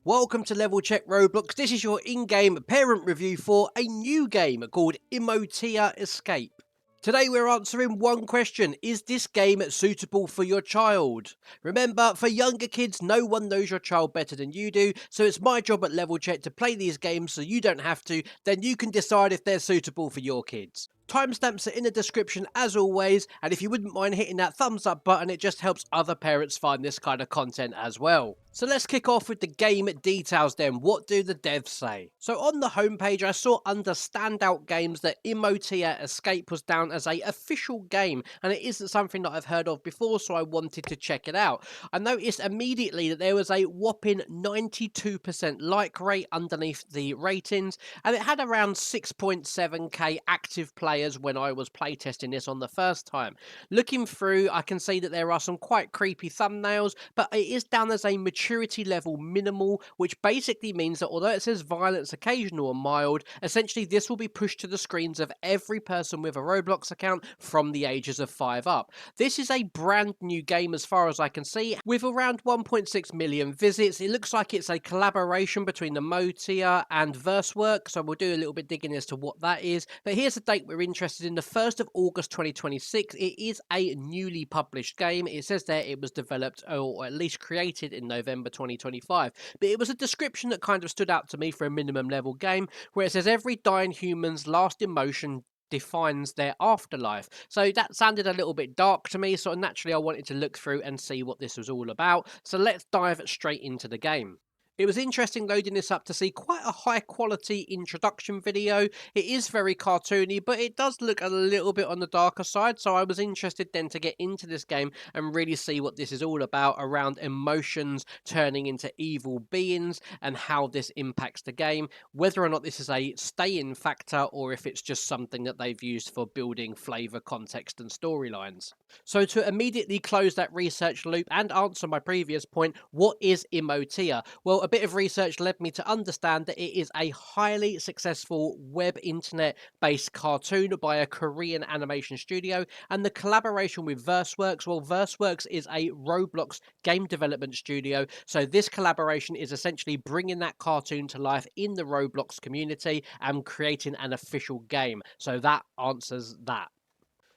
Welcome to Level Check Roblox. This is your in-game parent review for a new game called Emotia Escape. Today we're answering one question: is this game suitable for your child? Remember, for younger kids, no one knows your child better than you do, so it's my job at Level Check to play these games so you don't have to, then you can decide if they're suitable for your kids. Timestamps are in the description as always, and if you wouldn't mind hitting that thumbs up button, it just helps other parents find this kind of content as well. So let's kick off with the game details then. What do the devs say? So on the homepage I saw under standout games that Emotia Escape was down as a official game, and it isn't something that I've heard of before, so I wanted to check it out. I noticed immediately that there was a whopping 92% like rate underneath the ratings, and it had around 6.7k active players when I was playtesting this on the first time. Looking through, I can see that there are some quite creepy thumbnails, but it is down as a maturity level minimal, which basically means that although it says violence occasional or mild, essentially this will be pushed to the screens of every person with a Roblox account from the ages of 5 up. This is a brand new game as far as I can see, with around 1.6 million visits. It looks like it's a collaboration between Emotia and Versework, so we'll do a little bit digging as to what that is. But here's the date we're interested in: the 1st of August 2026. It is a newly published game. It says there it was developed or at least created in November 2025. But it was a description that kind of stood out to me for a minimum level game, where it says every dying human's last emotion defines their afterlife. So that sounded a little bit dark to me, so naturally I wanted to look through and see what this was all about. So let's dive straight into the game. It was interesting loading this up to see quite a high quality introduction video. It is very cartoony, but it does look a little bit on the darker side, so I was interested then to get into this game and really see what this is all about around emotions turning into evil beings and how this impacts the game, whether or not this is a stay-in factor or if it's just something that they've used for building flavour, context and storylines. So to immediately close that research loop and answer my previous point, what is Emotia? Well, a bit of research led me to understand that it is a highly successful web internet based cartoon by a Korean animation studio, and the collaboration with Verseworks, well, Verseworks is a Roblox game development studio, so this collaboration is essentially bringing that cartoon to life in the Roblox community and creating an official game. So that answers that.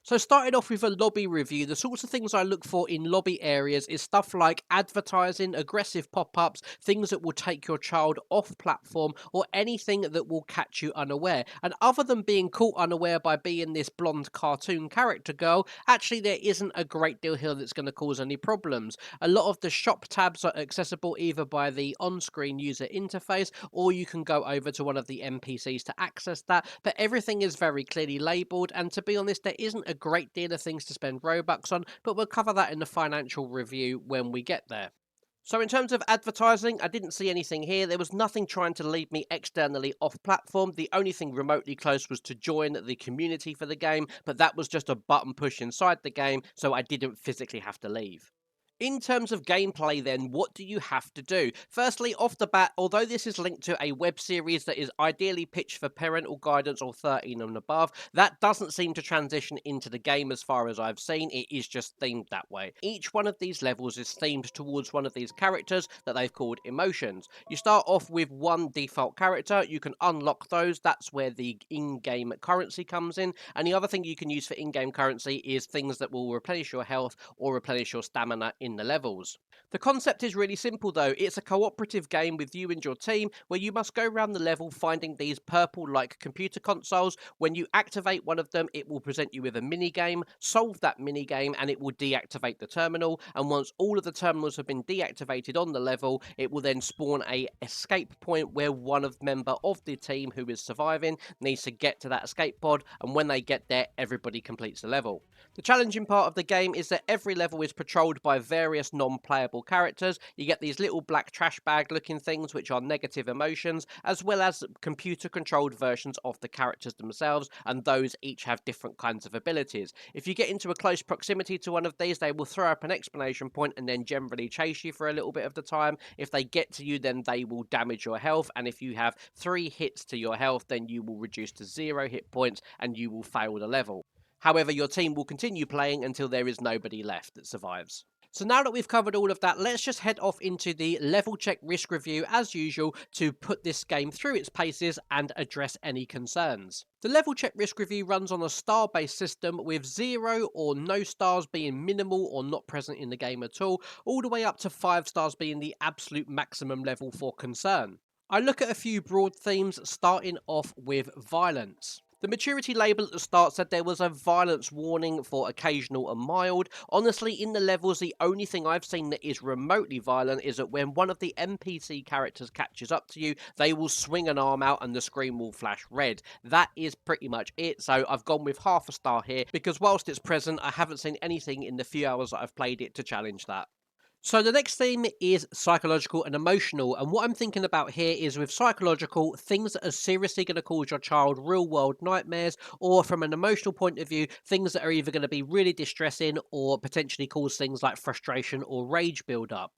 So starting off with a lobby review, the sorts of things I look for in lobby areas is stuff like advertising, aggressive pop-ups, things that will take your child off platform, or anything that will catch you unaware. And other than being caught unaware by being this blonde cartoon character girl, actually there isn't a great deal here that's going to cause any problems. A lot of the shop tabs are accessible either by the on-screen user interface, or you can go over to one of the NPCs to access that, but everything is very clearly labelled, and to be honest, there isn't a great deal of things to spend Robux on, but we'll cover that in the financial review when we get there. So in terms of advertising, I didn't see anything here. There was nothing trying to lead me externally off platform. The only thing remotely close was to join the community for the game, but that was just a button push inside the game, so I didn't physically have to leave. In terms of gameplay then, what do you have to do? Firstly, off the bat, although this is linked to a web series that is ideally pitched for parental guidance or 13 and above, that doesn't seem to transition into the game as far as I've seen. It is just themed that way. Each one of these levels is themed towards one of these characters that they've called emotions. You start off with one default character. You can unlock those. That's where the in-game currency comes in. And the other thing you can use for in-game currency is things that will replenish your health or replenish your stamina in the levels. The concept is really simple though. It's a cooperative game with you and your team where you must go around the level finding these purple-like computer consoles. When you activate one of them, it will present you with a mini game. Solve that mini game and it will deactivate the terminal, and once all of the terminals have been deactivated on the level, it will then spawn a escape point where one of member of the team who is surviving needs to get to that escape pod, and when they get there, everybody completes the level. The challenging part of the game is that every level is patrolled by various non-playable characters. You get these little black trash bag looking things which are negative emotions, as well as computer controlled versions of the characters themselves, and those each have different kinds of abilities. If you get into a close proximity to one of these, they will throw up an exclamation point and then generally chase you for a little bit of the time. If they get to you, then they will damage your health, and if you have 3 hits to your health, then you will reduce to 0 hit points and you will fail the level. However, your team will continue playing until there is nobody left that survives. So now that we've covered all of that, let's just head off into the level check risk review as usual to put this game through its paces and address any concerns. The level check risk review runs on a star based system with 0 or no stars being minimal or not present in the game at all the way up to 5 stars being the absolute maximum level for concern. I look at a few broad themes, starting off with violence. The maturity label at the start said there was a violence warning for occasional and mild. Honestly, in the levels, the only thing I've seen that is remotely violent is that when one of the NPC characters catches up to you, they will swing an arm out and the screen will flash red. That is pretty much it. So I've gone with half a star here because whilst it's present, I haven't seen anything in the few hours that I've played it to challenge that. So the next theme is psychological and emotional, and what I'm thinking about here is with psychological, things that are seriously going to cause your child real world nightmares, or from an emotional point of view, things that are either going to be really distressing or potentially cause things like frustration or rage build up.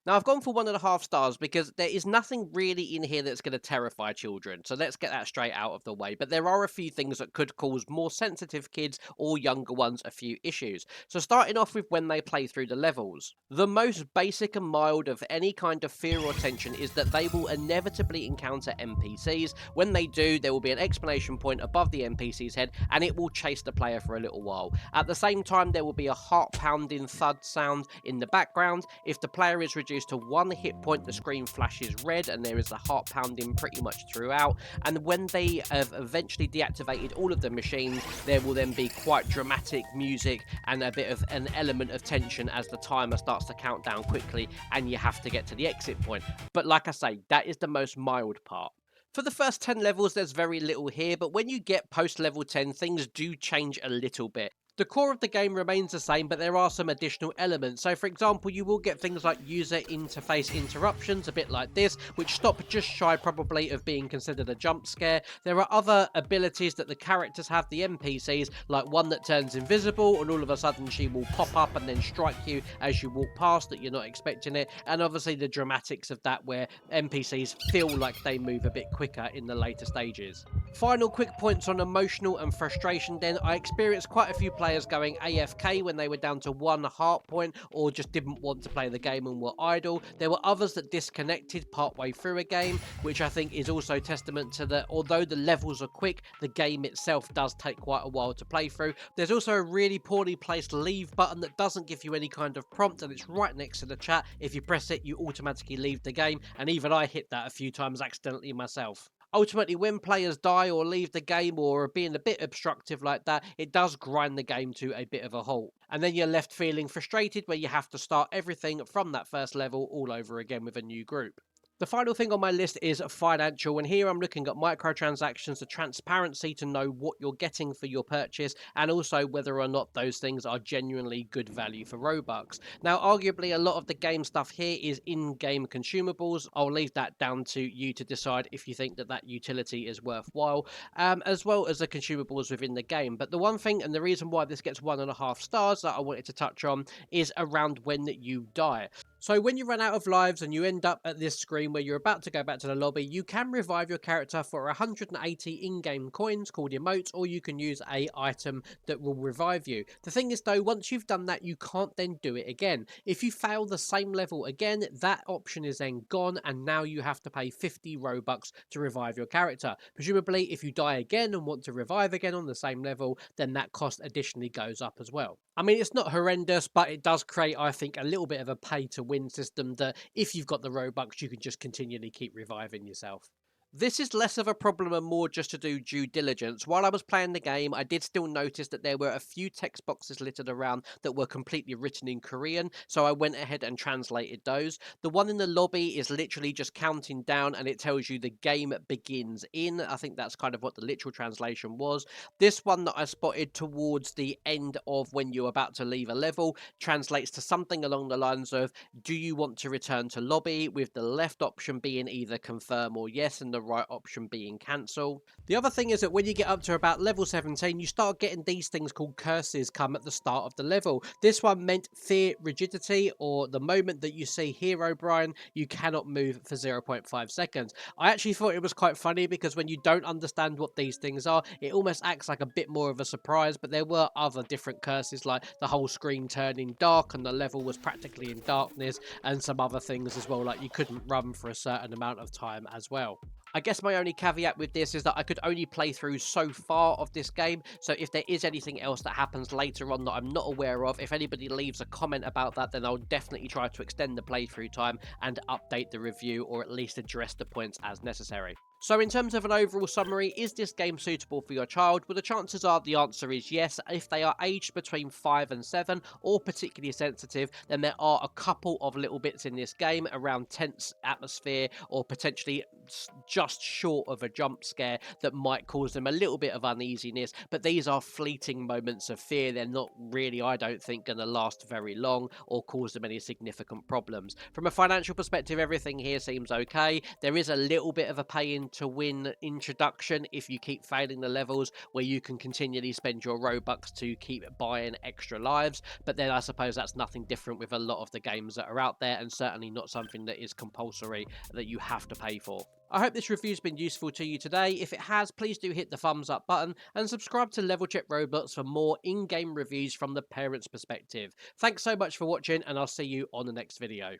Now, I've gone for 1.5 stars because there is nothing really in here that's going to terrify children. So let's get that straight out of the way. But there are a few things that could cause more sensitive kids or younger ones a few issues. So starting off with when they play through the levels. The most basic and mild of any kind of fear or tension is that they will inevitably encounter NPCs. When they do, there will be an exclamation point above the NPC's head and it will chase the player for a little while. At the same time, there will be a heart-pounding thud sound in the background. If the player is reduced to 1 hit point, the screen flashes red and there is a heart pounding pretty much throughout. And when they have eventually deactivated all of the machines, there will then be quite dramatic music and a bit of an element of tension as the timer starts to count down quickly and you have to get to the exit point. But like I say, that is the most mild part. For the first 10 levels, there's very little here, but when you get post level 10, things do change a little bit. The core of the game remains the same, but there are some additional elements. So, for example, you will get things like user interface interruptions, a bit like this, which stop just shy probably of being considered a jump scare. There are other abilities that the characters have, the NPCs, like one that turns invisible, and all of a sudden she will pop up and then strike you as you walk past that you're not expecting it. And obviously the dramatics of that, where NPCs feel like they move a bit quicker in the later stages. Final quick points on emotional and frustration then. I experienced quite a few players going AFK when they were down to 1 heart point or just didn't want to play the game and were idle. There were others that disconnected partway through a game, which I think is also testament to that although the levels are quick, the game itself does take quite a while to play through. There's also a really poorly placed leave button that doesn't give you any kind of prompt and it's right next to the chat. If you press it, you automatically leave the game, and even I hit that a few times accidentally myself. Ultimately, when players die or leave the game or are being a bit obstructive like that, it does grind the game to a bit of a halt. And then you're left feeling frustrated where you have to start everything from that first level all over again with a new group. The final thing on my list is financial, and here I'm looking at microtransactions, the transparency to know what you're getting for your purchase, and also whether or not those things are genuinely good value for Robux. Now, arguably, a lot of the game stuff here is in-game consumables. I'll leave that down to you to decide if you think that that utility is worthwhile, as well as the consumables within the game. But the one thing, and the reason why this gets 1.5 stars that I wanted to touch on, is around when you die. So when you run out of lives and you end up at this screen where you're about to go back to the lobby, you can revive your character for 180 in-game coins called emotes, or you can use a item that will revive you. The thing is though, once you've done that, you can't then do it again. If you fail the same level again, that option is then gone, and now you have to pay 50 Robux to revive your character. Presumably, if you die again and want to revive again on the same level, then that cost additionally goes up as well. I mean, it's not horrendous, but it does create, I think, a little bit of a pay-to-win system that if you've got the Robux, you can just continually keep reviving yourself. This is less of a problem and more just to do due diligence. While I was playing the game, I did still notice that there were a few text boxes littered around that were completely written in Korean, so I went ahead and translated those. The one in the lobby is literally just counting down and it tells you the game begins in. I think that's kind of what the literal translation was. This one that I spotted towards the end of when you're about to leave a level translates to something along the lines of, do you want to return to lobby, with the left option being either confirm or yes and the right option being cancel. The other thing is that when you get up to about level 17, you start getting these things called curses come at the start of the level. This one meant fear rigidity, or the moment that you see Hero Brian, you cannot move for 0.5 seconds. I actually thought it was quite funny because when you don't understand what these things are, it almost acts like a bit more of a surprise, but there were other different curses like the whole screen turning dark and the level was practically in darkness, and some other things as well, like you couldn't run for a certain amount of time as well. I guess my only caveat with this is that I could only play through so far of this game, so if there is anything else that happens later on that I'm not aware of, if anybody leaves a comment about that, then I'll definitely try to extend the playthrough time and update the review, or at least address the points as necessary. So in terms of an overall summary, is this game suitable for your child? Well, the chances are the answer is yes. If they are aged between 5 and 7 or particularly sensitive, then there are a couple of little bits in this game around tense atmosphere or potentially just short of a jump scare that might cause them a little bit of uneasiness, but these are fleeting moments of fear. They're not really, I don't think, going to last very long or cause them any significant problems. From a financial perspective, everything here seems okay. There is a little bit of a pay in to win introduction if you keep failing the levels, where you can continually spend your Robux to keep buying extra lives, but then I suppose that's nothing different with a lot of the games that are out there, and certainly not something that is compulsory that you have to pay for. I hope this review's been useful to you today. If it has, please do hit the thumbs up button and subscribe to Level Check Roblox for more in-game reviews from the parent's perspective. Thanks so much for watching, and I'll see you on the next video.